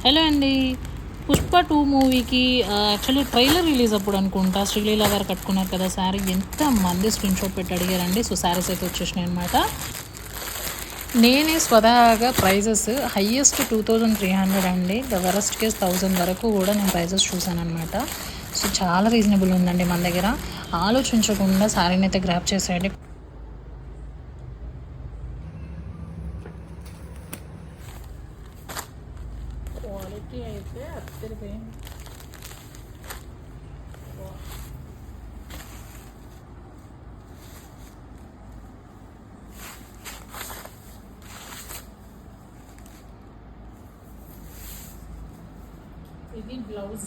Hello అండి. 'పుష్ప 2' మూవీకి actually trailer release అప్పుడు అనుకుంటా శ్రీలీల గారు కట్టుకున్నారు కదా శారీ. ఎంతమంది స్క్రీన్ షాట్ పెట్టి అడిగారండి. సో శారీస్ అయితే వచ్చేసినాయి అనమాట. నేనే స్వతహాగా ప్రైజెస్ హయ్యెస్ట్ 2300 అండి. ద వరస్ట్ కేస్ 1000 వరకు కూడా నేను ప్రైజెస్ చూసానమాట. సో చాలా రీజనబుల్ ఉందండి మన దగ్గర. ఆలోచించకుండా శారీని అయితే గ్రాప్ చేసేయండి. క్వాలిటీ అయితే అద్దరిపోయింది. ఇది బ్లౌజ్.